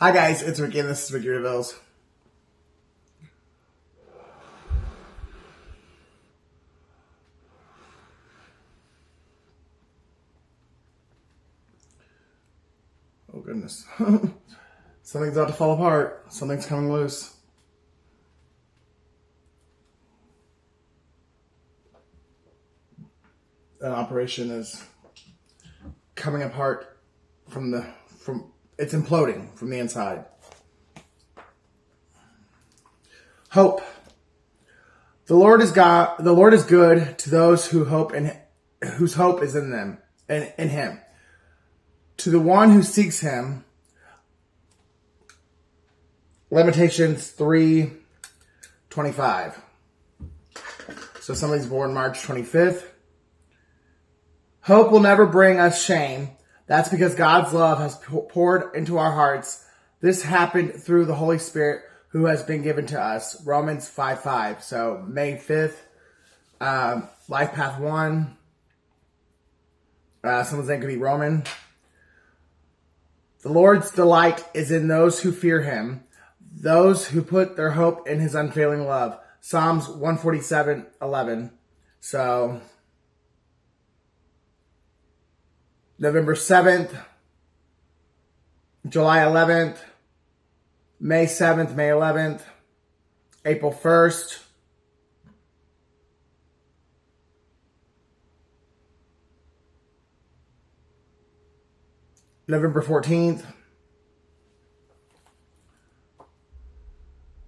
Hi guys, it's Ricky and this is Ricky Reveals. Oh goodness. Something's about to fall apart. Something's coming loose. An operation is coming apart from it's imploding from the inside. Hope. The Lord is God. The Lord is good to those who hope in whose hope is in them and in Him. To the one who seeks Him. Lamentations 3:25. So somebody's born March 25th. Hope will never bring us shame. That's because God's love has poured into our hearts. This happened through the Holy Spirit who has been given to us. Romans 5:5. So May 5th, Life Path 1. Someone's name could be Roman. The Lord's delight is in those who fear Him, those who put their hope in His unfailing love. Psalms 147:11. So November 7th, July 11th, May 7th, May 11th, April 1st, November 14th.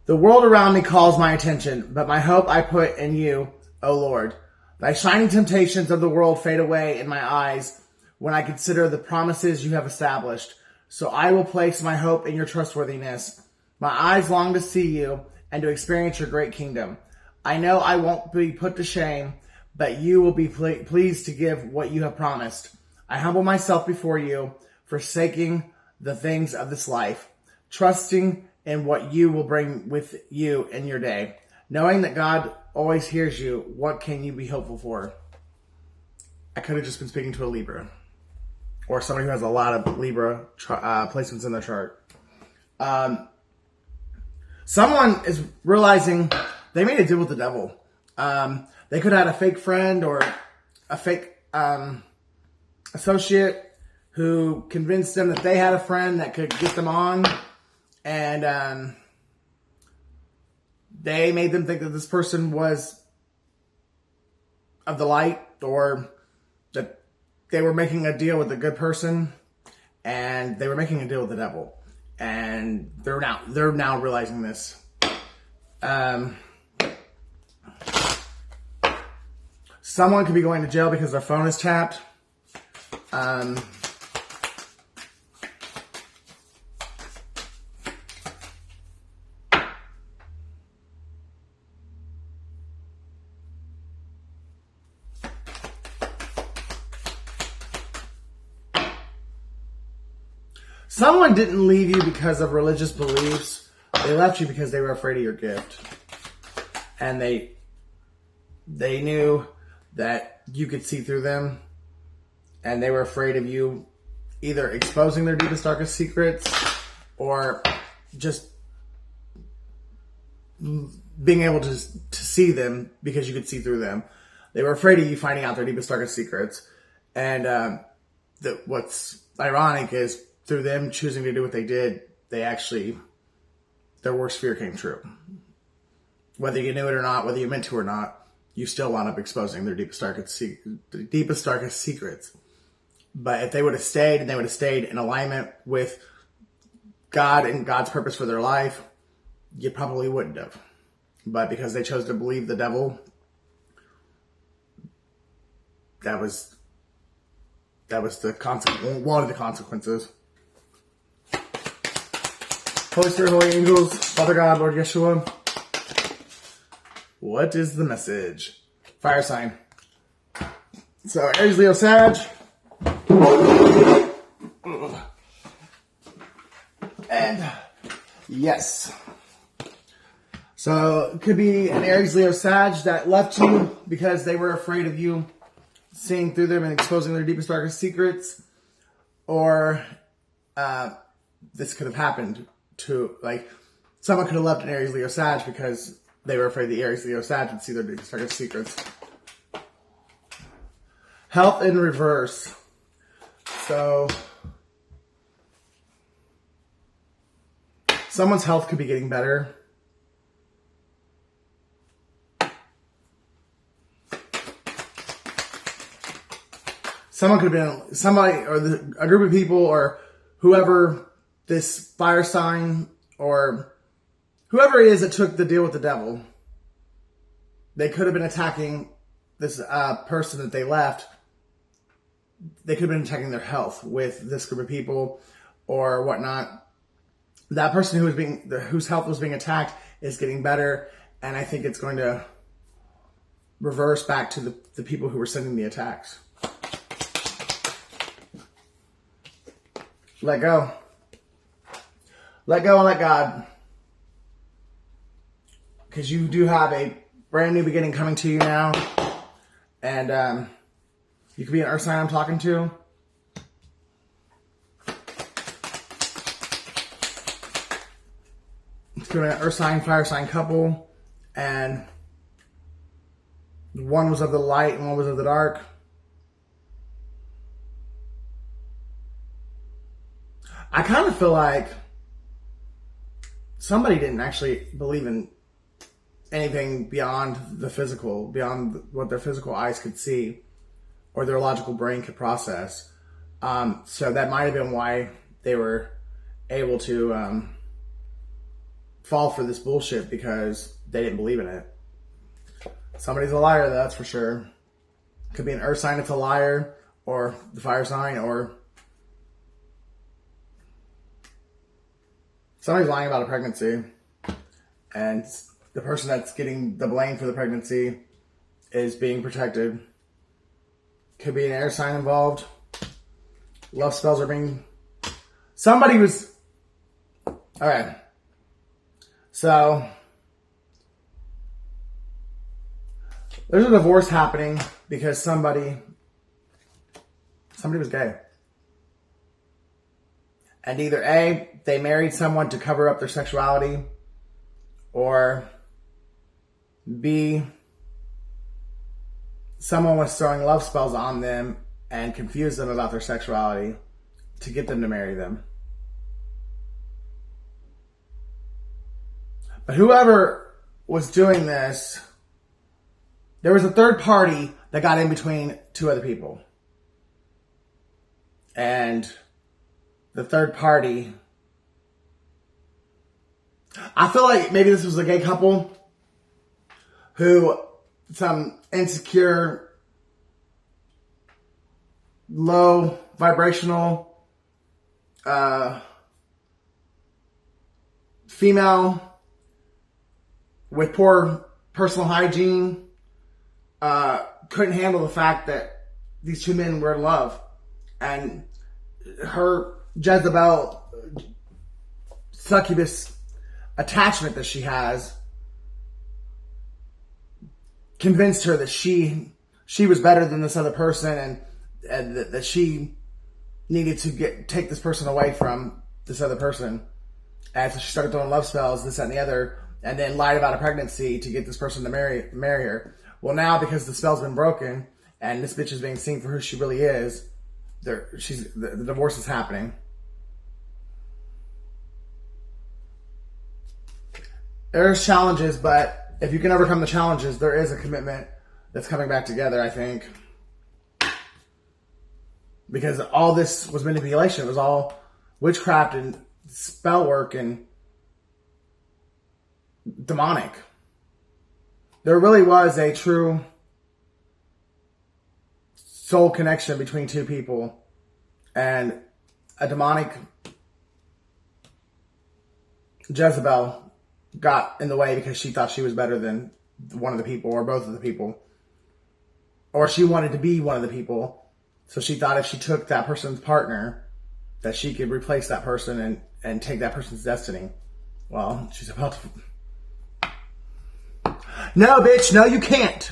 The world around me calls my attention, but my hope I put in you, O Lord. Thy shining temptations of the world fade away in my eyes when I consider the promises you have established. So I will place my hope in your trustworthiness. My eyes long to see you and to experience your great kingdom. I know I won't be put to shame, but you will be pleased to give what you have promised. I humble myself before you, forsaking the things of this life, trusting in what you will bring with you in your day. Knowing that God always hears you, what can you be hopeful for? I could have just been speaking to a Libra. Or somebody who has a lot of Libra placements in their chart. Someone is realizing they made a deal with the devil. They could have had a fake friend or a fake associate who convinced them that they had a friend that could get them on. And they made them think that this person was of the light, or that they were making a deal with a good person, and they were making a deal with the devil. And they're now realizing this. Someone could be going to jail because their phone is tapped. Someone didn't leave you because of religious beliefs. They left you because they were afraid of your gift. And they knew that you could see through them. And they were afraid of you either exposing their deepest, darkest secrets or just being able to see them because you could see through them. They were afraid of you finding out their deepest, darkest secrets. And what's ironic is, through them choosing to do what they did, their worst fear came true. Whether you knew it or not, whether you meant to or not, you still wound up exposing their deepest, darkest secrets. But if they would have stayed, and they would have stayed in alignment with God and God's purpose for their life, you probably wouldn't have. But because they chose to believe the devil, that was one of the consequences. Holy Spirit, Holy Angels, Father God, Lord Yeshua. What is the message? Fire sign. So, Aries, Leo, Sag. And, yes. So, it could be an Aries, Leo, Sag that left you because they were afraid of you seeing through them and exposing their deepest, darkest secrets. Or, this could have happened to, like, someone could have left an Aries, Leo, Sag because they were afraid the Aries, Leo, Sag would see their darkest secrets. Health in reverse. So, someone's health could be getting better. Someone could have been somebody, or a group of people, or whoever this fire sign, or whoever it is that took the deal with the devil. They could have been attacking this person that they left. They could have been attacking their health with this group of people or whatnot. That person whose health was being attacked is getting better, and I think it's going to reverse back to the people who were sending the attacks. Let go. Let go and let God. Because you do have a brand new beginning coming to you now. And you could be an earth sign I'm talking to. It's going to be an earth sign, fire sign couple. And one was of the light and one was of the dark. I kind of feel like somebody didn't actually believe in anything beyond the physical, beyond what their physical eyes could see or their logical brain could process. So that might have been why they were able to fall for this bullshit, because they didn't believe in it. Somebody's a liar, that's for sure. Could be an earth sign that's a liar, or the fire sign, or somebody's lying about a pregnancy, and the person that's getting the blame for the pregnancy is being protected. Could be an air sign involved. Love spells are being... Somebody was... Alright. So, there's a divorce happening because somebody was gay. And either A, they married someone to cover up their sexuality, or B, someone was throwing love spells on them and confused them about their sexuality to get them to marry them. But whoever was doing this, there was a third party that got in between two other people. And the third party, I feel like maybe this was a gay couple who, some insecure, low vibrational female with poor personal hygiene couldn't handle the fact that these two men were in love. And her Jezebel succubus attachment that she has convinced her that she was better than this other person, and that she needed to take this person away from this other person. And so she started throwing love spells, this, that, and the other, and then lied about a pregnancy to get this person to marry her. Well, now, because the spell's been broken and this bitch is being seen for who she really is, the divorce is happening. There's challenges, but if you can overcome the challenges, there is a commitment that's coming back together, I think. Because all this was manipulation. It was all witchcraft and spell work and demonic. There really was a true soul connection between two people, and a demonic Jezebel got in the way because she thought she was better than one of the people, or both of the people, or she wanted to be one of the people. So she thought if she took that person's partner, that she could replace that person and take that person's destiny. Well, she's about to... No, bitch, no, you can't.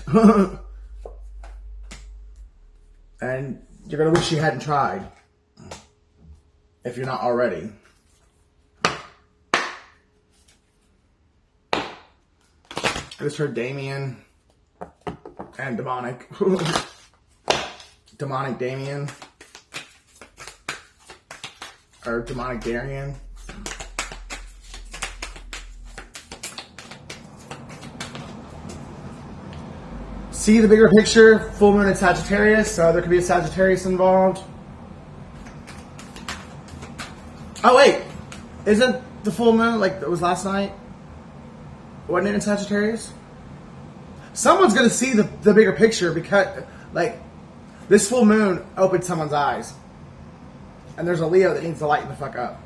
And you're going to wish you hadn't tried, if you're not already. I just heard Damien and demonic. Demonic Damien. Or demonic Darian. See the bigger picture, full moon in Sagittarius, so there could be a Sagittarius involved. Oh wait, isn't the full moon like it was last night? Wasn't it in Sagittarius? Someone's gonna see the bigger picture because like this full moon opened someone's eyes. And there's a Leo that needs to lighten the fuck up.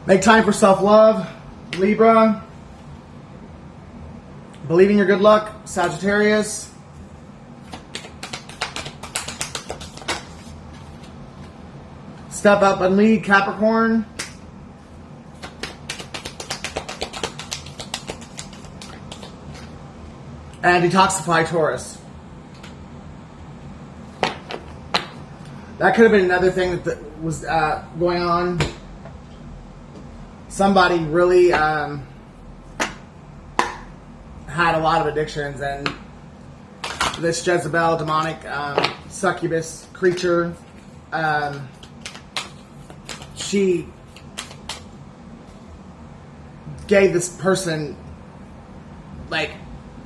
Make time for self-love, Libra. Believe in your good luck, Sagittarius. Step up and lead, Capricorn. And detoxify, Taurus. That could have been another thing that was going on. Somebody really had a lot of addictions, and this Jezebel, demonic succubus creature, she gave this person like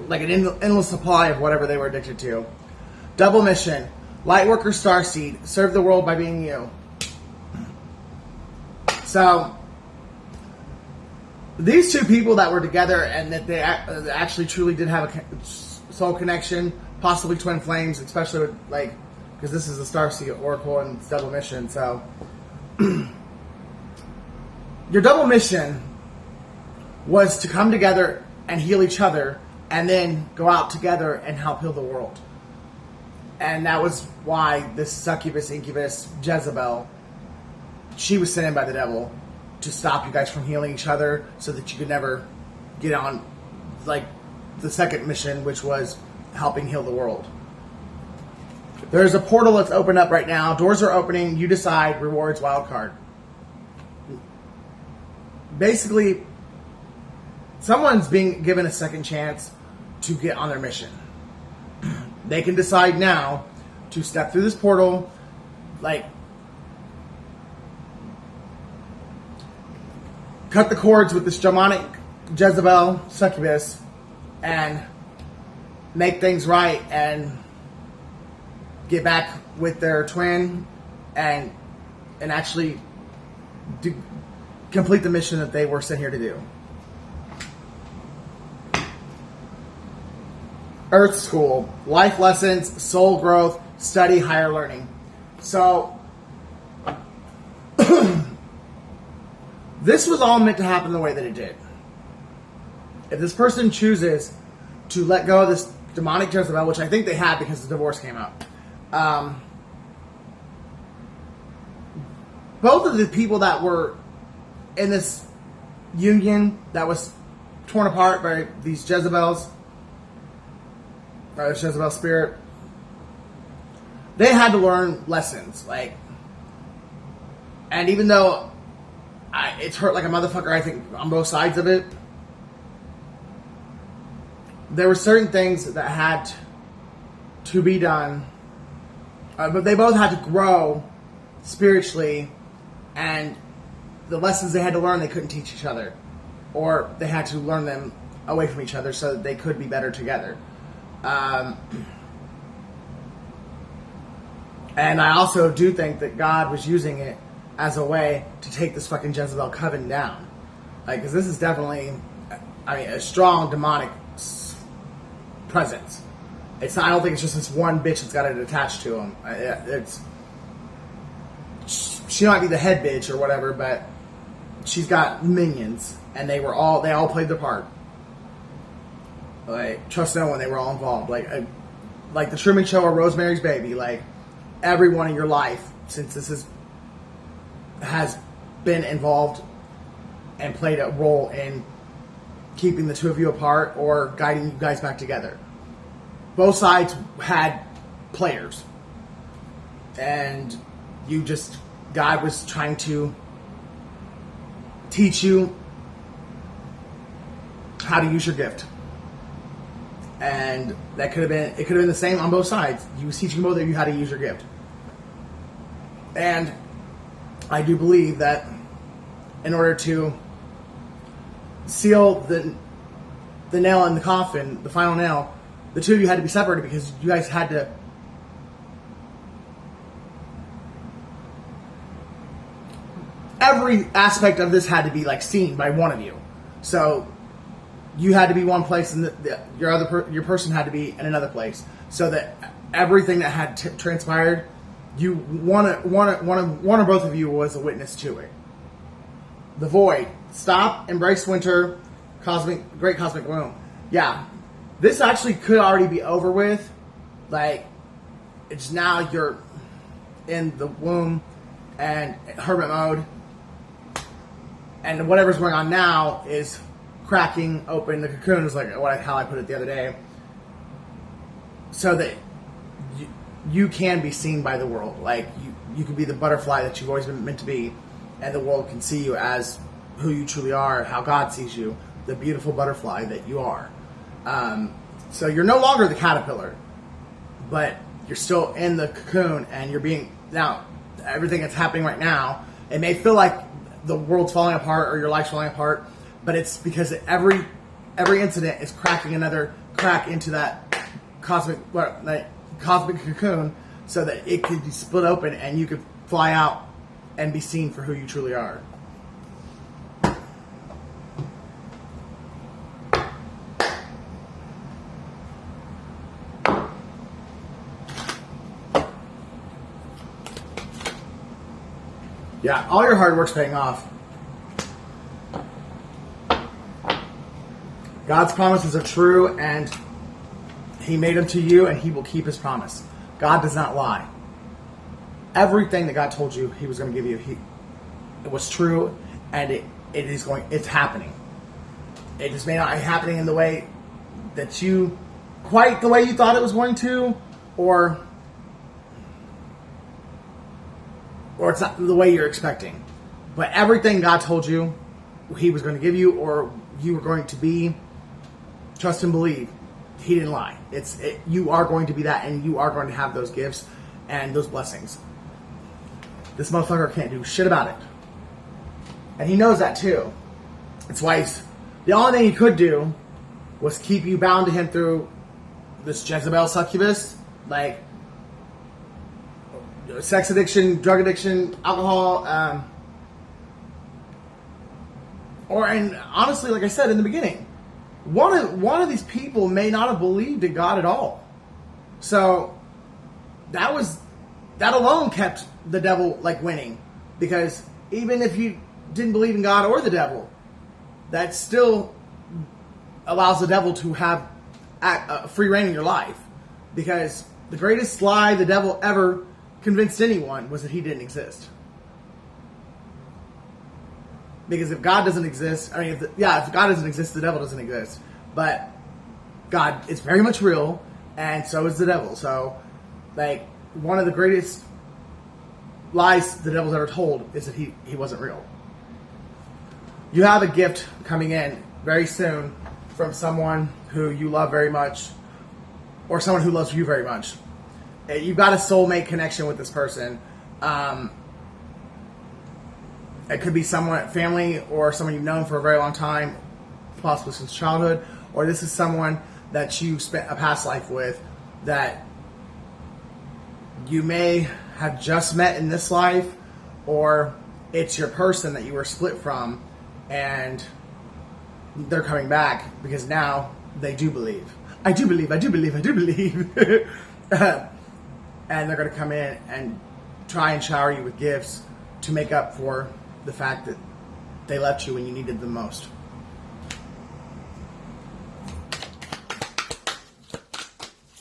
an endless supply of whatever they were addicted to. Double mission. Lightworker Starseed. Serve the world by being you. So, these two people that were together and that they actually truly did have a soul connection, possibly twin flames, especially with, like, because this is a Starseed Oracle and it's double mission, so. Your double mission was to come together and heal each other and then go out together and help heal the world. And that was why this succubus, incubus, Jezebel, she was sent in by the devil to stop you guys from healing each other so that you could never get on, like, the second mission, which was helping heal the world. There's a portal that's opened up right now. Doors are opening. You decide. Rewards, wild card. Basically, someone's being given a second chance to get on their mission. They can decide now to step through this portal, like, cut the cords with this demonic Jezebel succubus and make things right and get back with their twin and actually complete the mission that they were sent here to do. Earth School, life lessons, soul growth, study, higher learning. So, this was all meant to happen the way that it did. If this person chooses to let go of this demonic Jezebel, which I think they had because the divorce came up, both of the people that were in this union that was torn apart by these Jezebels, or the Jezebel spirit, they had to learn lessons. Like, and even though it's hurt like a motherfucker, I think, on both sides of it, there were certain things that had to be done, but they both had to grow spiritually, and the lessons they had to learn, they couldn't teach each other, or they had to learn them away from each other so that they could be better together. And I also do think that God was using it as a way to take this fucking Jezebel coven down. Like, because this is definitely, a strong demonic presence. It's not, I don't think it's just this one bitch that's got it attached to him. She might be the head bitch or whatever, but she's got minions, and they all played their part. Like, trust no one, they were all involved. Like the Truman Show or Rosemary's Baby. Like, everyone in your life, since this has been involved and played a role in keeping the two of you apart or guiding you guys back together. Both sides had players. And God was trying to teach you how to use your gift. And it could have been the same on both sides. He was teaching both of you how to use your gift. And I do believe that in order to seal the nail in the coffin, the final nail, the two of you had to be separated because you guys had to every aspect of this had to be like seen by one of you. So you had to be one place, and your person had to be in another place, so that everything that had transpired, one or both of you was a witness to it. The void, stop, embrace winter, great cosmic womb. Yeah, this actually could already be over with. Like, it's now you're in the womb and hermit mode, and whatever's going on now is cracking open the cocoon, is like how I put it the other day, so that you can be seen by the world. Like you can be the butterfly that you've always been meant to be, and the world can see you as who you truly are, how God sees you, the beautiful butterfly that you are. So you're no longer the caterpillar, but you're still in the cocoon, and you're being, now everything that's happening right now, it may feel like the world's falling apart or your life's falling apart, but it's because every incident is cracking another crack into that cosmic cocoon, so that it could be split open and you could fly out and be seen for who you truly are. Yeah, all your hard work's paying off. God's promises are true, and He made them to you, and He will keep His promise. God does not lie. Everything that God told you He was going to give you, it was true, and it's happening. It just may not be happening in the way that quite the way you thought it was going to, or it's not the way you're expecting. But everything God told you He was going to give you, or you were going to be, trust and believe, He didn't lie. You are going to be that, and you are going to have those gifts and those blessings. This motherfucker can't do shit about it. And He knows that too. That's why the only thing He could do was keep you bound to Him through this Jezebel succubus, like sex addiction, drug addiction, alcohol, and honestly, like I said in the beginning, one of these people may not have believed in God at all. So that alone kept the devil like winning, because even if you didn't believe in God or the devil, that still allows the devil to have free reign in your life. Because the greatest lie the devil ever convinced anyone was that He didn't exist. Because if God doesn't exist, if God doesn't exist, the devil doesn't exist. But God is very much real, and so is the devil. So, like, one of the greatest lies the devil's ever told is that he wasn't real. You have a gift coming in very soon from someone who you love very much, or someone who loves you very much. You've got a soulmate connection with this person. It could be someone, family, or someone you've known for a very long time, possibly since childhood, or this is someone that you spent a past life with that you may have just met in this life, or it's your person that you were split from, and they're coming back because now they do believe. I do believe. And they're going to come in and try and shower you with gifts to make up for the fact that they left you when you needed them most.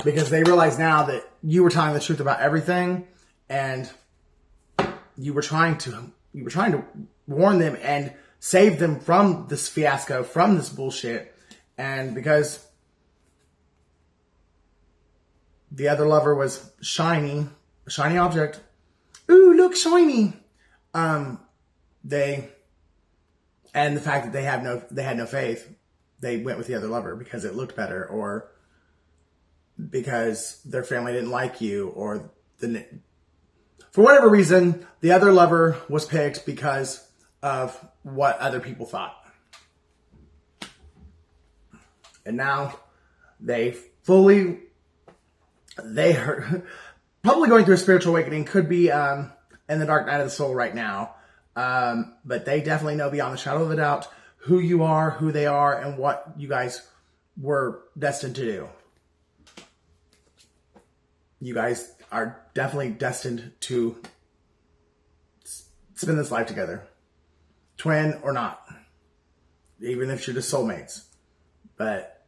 Because they realize now that you were telling the truth about everything, and you were trying to warn them and save them from this fiasco, from this bullshit. And because the other lover was a shiny object. Ooh, look shiny. They, and the fact that they had no faith, they went with the other lover because it looked better, or because their family didn't like you, or for whatever reason, the other lover was picked because of what other people thought. And now they probably going through a spiritual awakening, could be in the dark night of the soul right now. But they definitely know beyond the shadow of a doubt who you are, who they are, and what you guys were destined to do. You guys are definitely destined to spend this life together. Twin or not. Even if you're just soulmates. But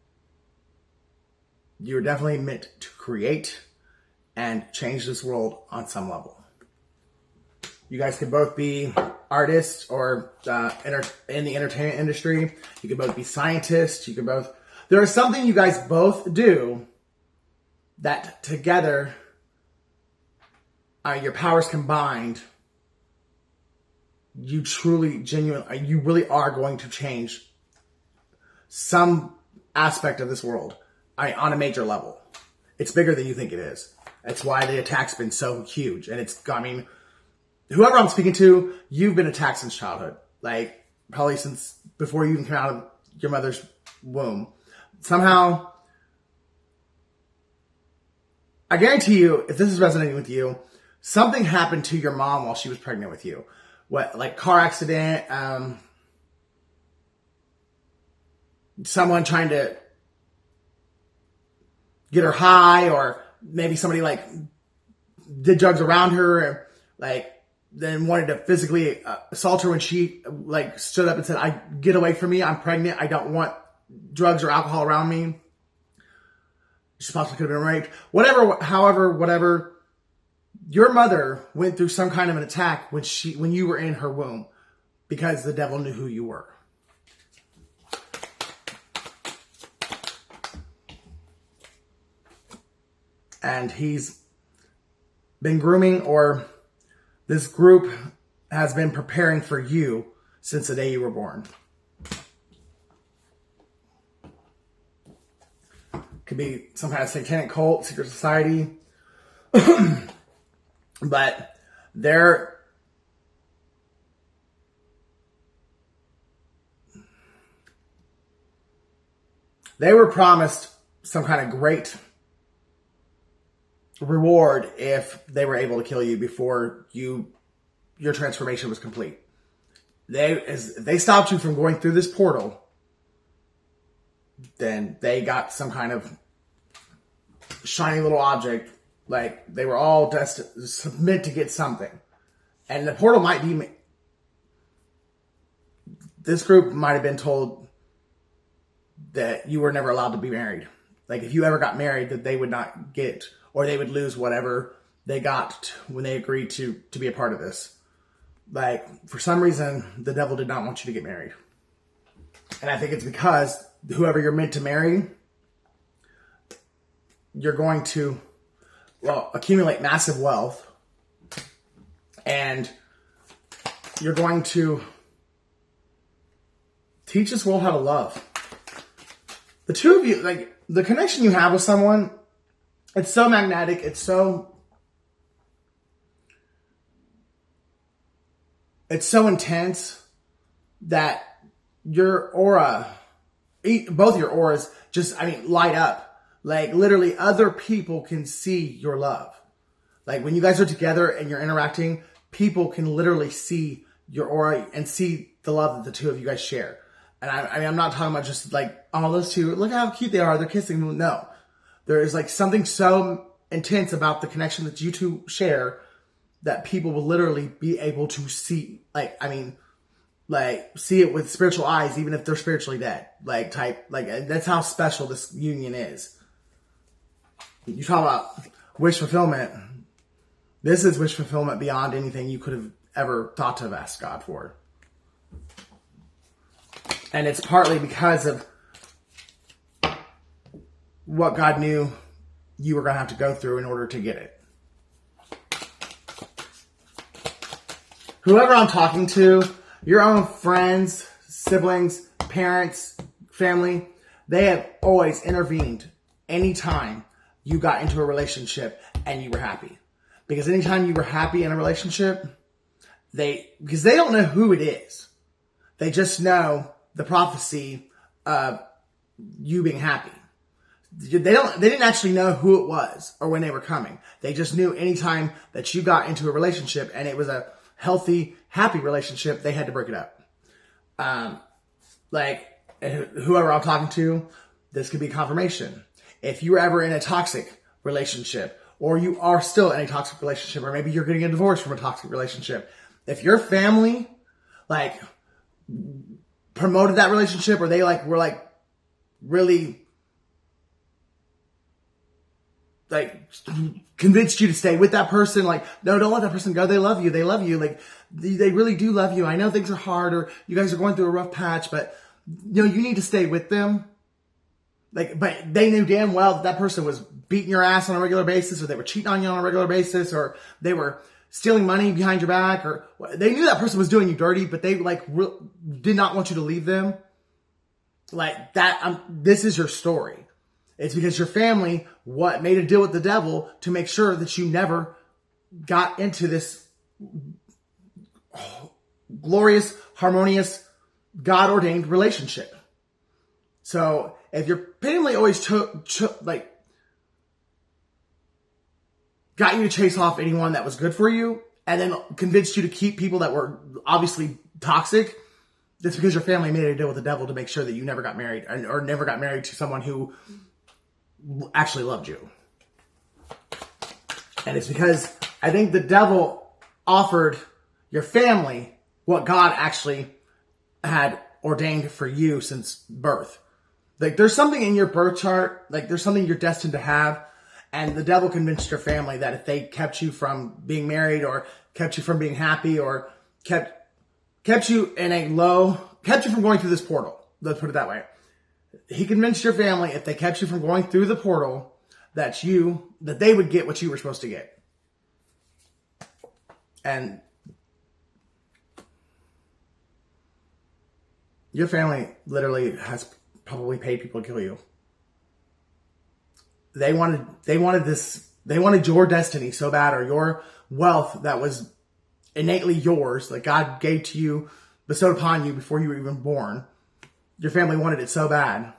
you're definitely meant to create and change this world on some level. You guys could both be artists or in the entertainment industry. You could both be scientists. You could both... There is something you guys both do that together, your powers combined, you truly, genuinely, you really are going to change some aspect of this world on a major level. It's bigger than you think it is. That's why the attack's been so huge. And whoever I'm speaking to, you've been attacked since childhood. Like, probably since before you even came out of your mother's womb. Somehow, I guarantee you, if this is resonating with you, something happened to your mom while she was pregnant with you. What, like car accident, someone trying to get her high, or maybe somebody like did drugs around her, and like then wanted to physically assault her when she like stood up and said, get away from me, I'm pregnant, I don't want drugs or alcohol around me. She possibly could have been raped. Whatever. Your mother went through some kind of an attack when you were in her womb, because the devil knew who you were. And he's been grooming, or this group has been preparing for you since the day you were born. Could be some kind of satanic cult, secret society. But they were promised some kind of great reward if they were able to kill you before your transformation was complete. They stopped you from going through this portal, then they got some kind of shiny little object. Like, they were all destined to submit to get something. And the portal might be... This group might have been told that you were never allowed to be married. Like, if you ever got married, that they would not get, or they would lose whatever they got when they agreed to be a part of this. Like, for some reason, the devil did not want you to get married. And I think it's because whoever you're meant to marry, you're going to... accumulate massive wealth, and you're going to teach this world how to love. The two of you, like, the connection you have with someone, it's so magnetic, it's so intense that your aura, both your auras, light up. Like, literally, other people can see your love. Like, when you guys are together and you're interacting, people can literally see your aura and see the love that the two of you guys share. And I'm not talking about just like, oh, those two, look how cute they are, they're kissing. No. There is like something so intense about the connection that you two share that people will literally be able to see. See it with spiritual eyes, even if they're spiritually dead. That's how special this union is. You talk about wish fulfillment. This is wish fulfillment beyond anything you could have ever thought to have asked God for. And it's partly because of what God knew you were going to have to go through in order to get it. whoever I'm talking to, your own friends, siblings, parents, family, they have always intervened anytime you got into a relationship and you were happy. Because anytime you were happy in a relationship, because they don't know who it is. They just know the prophecy of you being happy. They didn't actually know who it was or when they were coming. They just knew anytime that you got into a relationship and it was a healthy, happy relationship, they had to break it up. Whoever I'm talking to, this could be confirmation. If you were ever in a toxic relationship, or you are still in a toxic relationship, or maybe you're getting a divorce from a toxic relationship, if your family promoted that relationship, or they were really convinced you to stay with that person, no, don't let that person go. They love you. They really do love you. I know things are hard, or you guys are going through a rough patch, but you need to stay with them. But they knew damn well that person was beating your ass on a regular basis, or they were cheating on you on a regular basis, or they were stealing money behind your back, or they knew that person was doing you dirty, but they did not want you to leave them. This is your story. It's because your family made a deal with the devil to make sure that you never got into this glorious, harmonious, God-ordained relationship. So if your family always got you to chase off anyone that was good for you, and then convinced you to keep people that were obviously toxic, that's because your family made a deal with the devil to make sure that you never got married, or never got married to someone who actually loved you. And it's because I think the devil offered your family what God actually had ordained for you since birth. There's something in your birth chart, there's something you're destined to have, and the devil convinced your family that if they kept you from being married, or kept you from being happy, or kept you from going through this portal. Let's put it that way. He convinced your family if they kept you from going through the portal that they would get what you were supposed to get. And your family literally has probably paid people to kill you. They wanted your destiny so bad, or your wealth that was innately yours, that God gave to you, bestowed upon you before you were even born. Your family wanted it so bad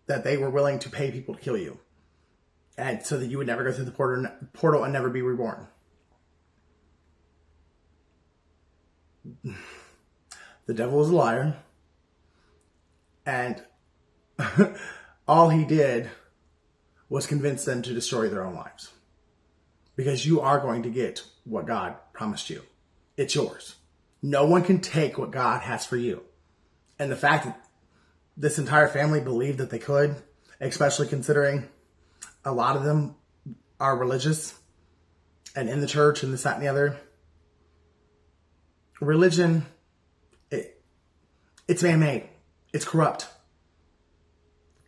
that they were willing to pay people to kill you, and so that you would never go through the portal and never be reborn. The devil is a liar, and all he did was convince them to destroy their own lives. Because you are going to get what God promised you. It's yours. No one can take what God has for you. And the fact that this entire family believed that they could, especially considering a lot of them are religious and in the church and this, that, and the other. Religion, it's man-made. It's corrupt.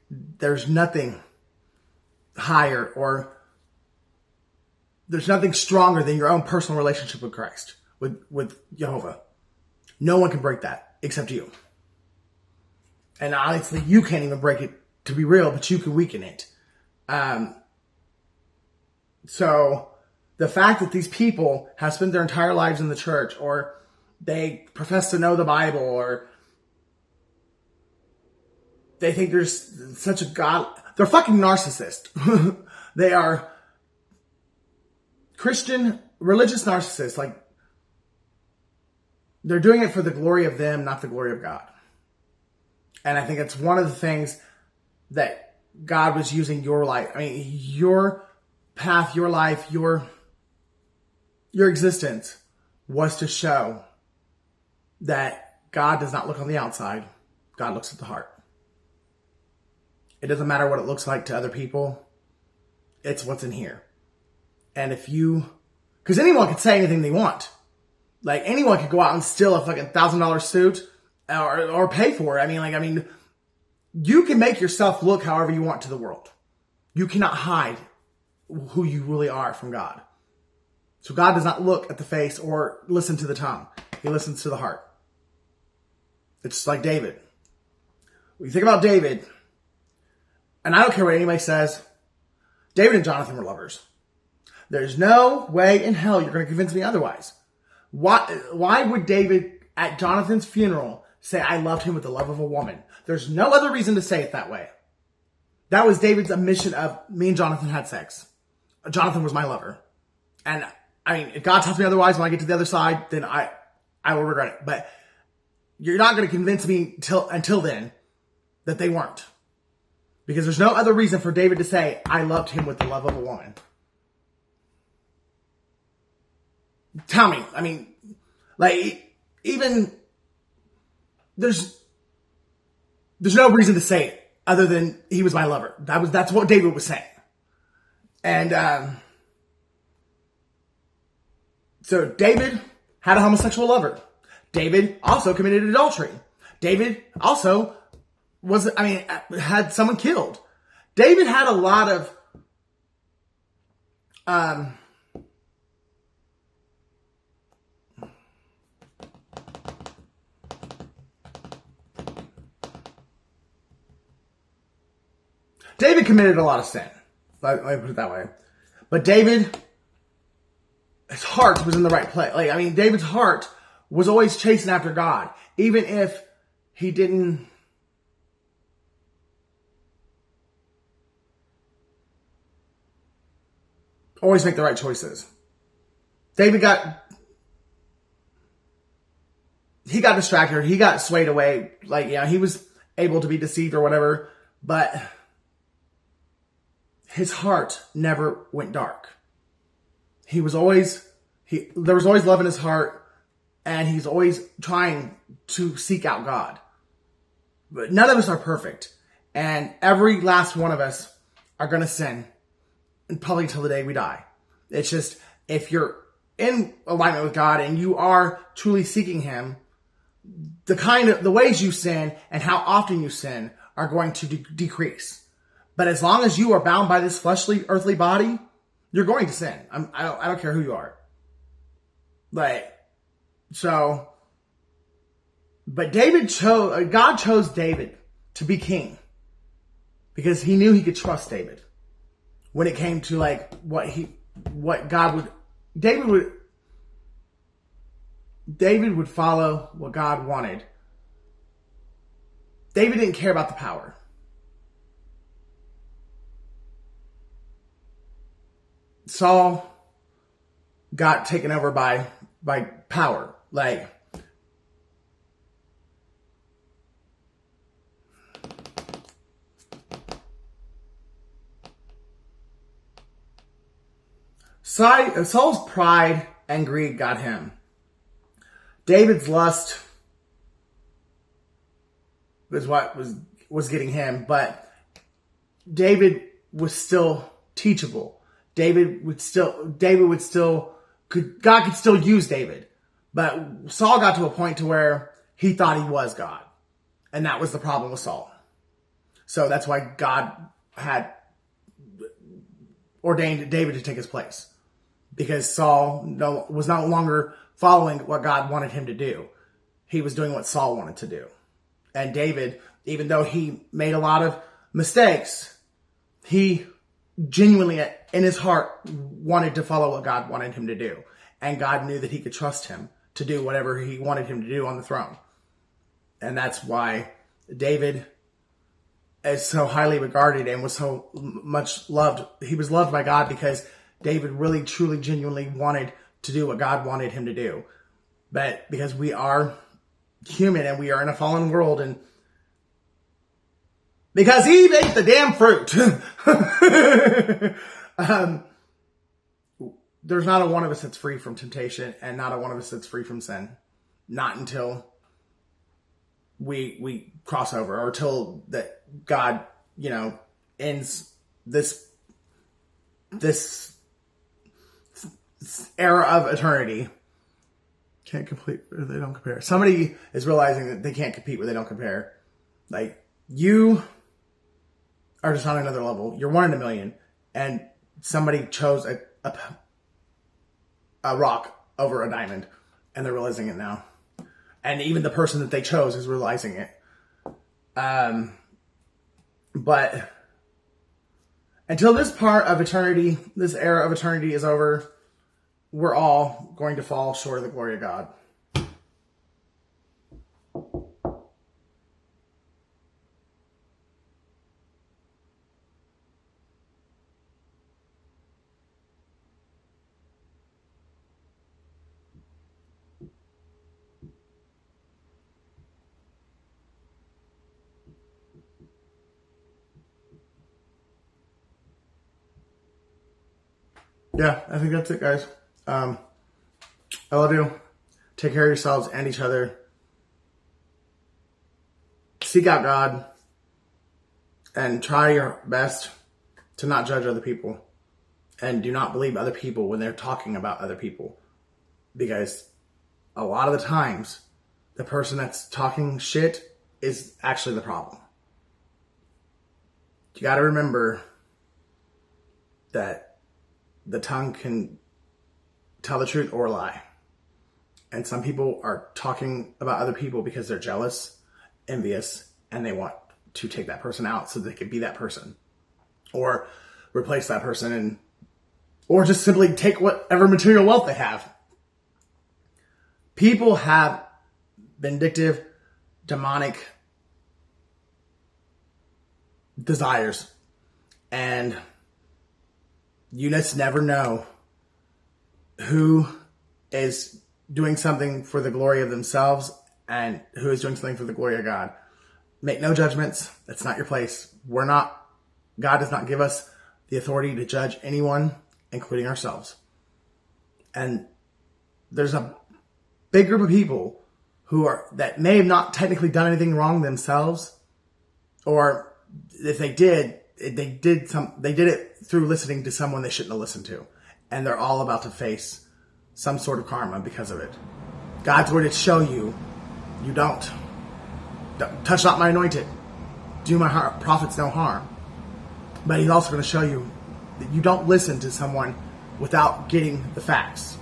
There's nothing higher, or there's nothing stronger than your own personal relationship with Christ, with Jehovah. No one can break that except you. And honestly, you can't even break it to be real, but you can weaken it. So the fact that these people have spent their entire lives in the church, or they profess to know the Bible, or they think there's such a God, they're fucking narcissists. They are Christian, religious narcissists. They're doing it for the glory of them, not the glory of God. And I think it's one of the things that God was using your life. I mean, your path, your life, your existence was to show that God does not look on the outside. God looks at the heart. It doesn't matter what it looks like to other people. It's what's in here. And because anyone can say anything they want. Anyone could go out and steal a fucking $1,000 suit or pay for it. I mean, you can make yourself look however you want to the world. You cannot hide who you really are from God. So God does not look at the face or listen to the tongue. He listens to the heart. It's like David. When you think about David, and I don't care what anybody says, David and Jonathan were lovers. There's no way in hell you're going to convince me otherwise. Why would David at Jonathan's funeral say, I loved him with the love of a woman? There's no other reason to say it that way. That was David's admission of, me and Jonathan had sex. Jonathan was my lover. And I mean, if God tells me otherwise when I get to the other side, then I will regret it. But you're not going to convince me until then that they weren't. Because there's no other reason for David to say, I loved him with the love of a woman. Tell me. I mean, like, even there's no reason to say it other than he was my lover. That's what David was saying. And so David had a homosexual lover. David also committed adultery. David also had someone killed. David had a lot of David committed a lot of sin. Let me put it that way. But David, his heart was in the right place. Like, I mean, David's heart was always chasing after God. Even if he didn't always make the right choices. David got distracted. He got swayed away. Like, yeah, he was able to be deceived or whatever. But his heart never went dark. There was always love in his heart, and he's always trying to seek out God. But none of us are perfect. And every last one of us are going to sin, and probably until the day we die. It's just, if you're in alignment with God and you are truly seeking him, the ways you sin and how often you sin are going to decrease. But as long as you are bound by this fleshly, earthly body, you're going to sin. I don't care who you are. But God chose David to be king because he knew he could trust David when it came to like David would follow what God wanted. David didn't care about the power. Saul got taken over by power. Like, Saul's pride and greed got him. David's lust was what was getting him, but David was still teachable. God could still use David. But Saul got to a point to where he thought he was God. And that was the problem with Saul. So that's why God had ordained David to take his place. Because Saul was no longer following what God wanted him to do. He was doing what Saul wanted to do. And David, even though he made a lot of mistakes, he genuinely in his heart wanted to follow what God wanted him to do. And God knew that he could trust him to do whatever he wanted him to do on the throne. And that's why David is so highly regarded and was so much loved. He was loved by God because David really, truly, genuinely wanted to do what God wanted him to do. But because we are human and we are in a fallen world, and because Eve ate the damn fruit, there's not a one of us that's free from temptation, and not a one of us that's free from sin. Not until we cross over, or till that God, ends this era of eternity. Can't complete, or they don't compare. Somebody is realizing that they can't compete where they don't compare. Like, you are just on another level. You're one in a million, and somebody chose a rock over a diamond, and they're realizing it now. And even the person that they chose is realizing it. But until this part of eternity, this era of eternity is over, we're all going to fall short of the glory of God. Yeah, I think that's it, guys. I love you. Take care of yourselves and each other. Seek out God and try your best to not judge other people, and do not believe other people when they're talking about other people, because a lot of the times the person that's talking shit is actually the problem. You got to remember that the tongue can tell the truth or lie. And some people are talking about other people because they're jealous, envious, and they want to take that person out so they can be that person. Or replace that person, or just simply take whatever material wealth they have. People have vindictive, demonic desires. And you just never know who is doing something for the glory of themselves and who is doing something for the glory of God. Make no judgments. That's not your place. God does not give us the authority to judge anyone, including ourselves. And there's a big group of people that may have not technically done anything wrong themselves, or if they did, they did it through listening to someone they shouldn't have listened to, and they're all about to face some sort of karma because of it. God's word to show you, don't touch not my anointed, do my prophets no harm. But he's also going to show you that you don't listen to someone without getting the facts.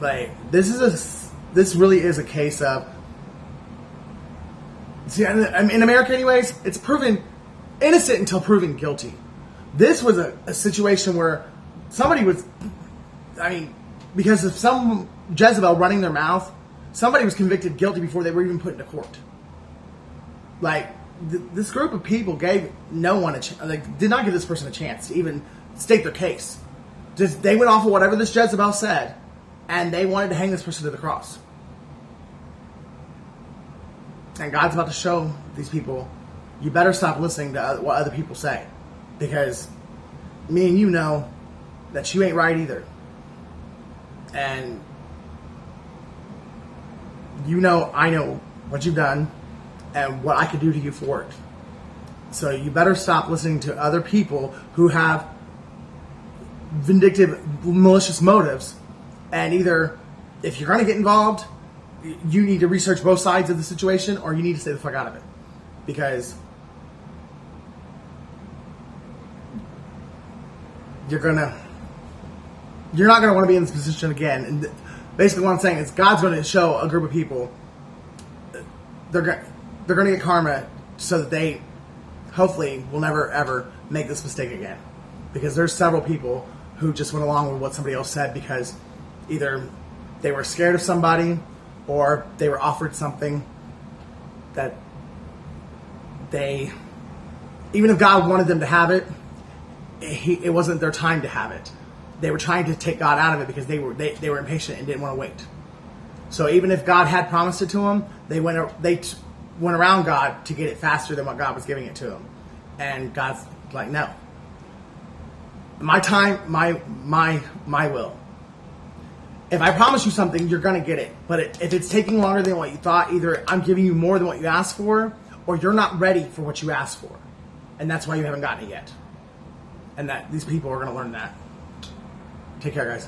Like, this really is a case of, see, in America anyways, it's proven innocent until proven guilty. This was a situation where somebody was, because of some Jezebel running their mouth, somebody was convicted guilty before they were even put into court. Like, this group of people gave no one a chance, did not give this person a chance to even state their case. They went off of whatever this Jezebel said, and they wanted to hang this person to the cross. And God's about to show these people, you better stop listening to what other people say, because me and you know that you ain't right either. And you know, I know what you've done and what I could do to you for it. So you better stop listening to other people who have vindictive, malicious motives. And either, if you're going to get involved, you need to research both sides of the situation, or you need to stay the fuck out of it. Because you're not going to want to be in this position again. And basically what I'm saying is, God's going to show a group of people, they're going to get karma so that they hopefully will never ever make this mistake again. Because there's several people who just went along with what somebody else said because either they were scared of somebody, or they were offered something that even if God wanted them to have it, it wasn't their time to have it. They were trying to take God out of it because they were impatient and didn't want to wait. So even if God had promised it to them, they went around God to get it faster than what God was giving it to them. And God's like, no. My time, my will. If I promise you something, you're going to get it. But if it's taking longer than what you thought, either I'm giving you more than what you asked for, or you're not ready for what you asked for. And that's why you haven't gotten it yet. And that these people are going to learn that. Take care, guys.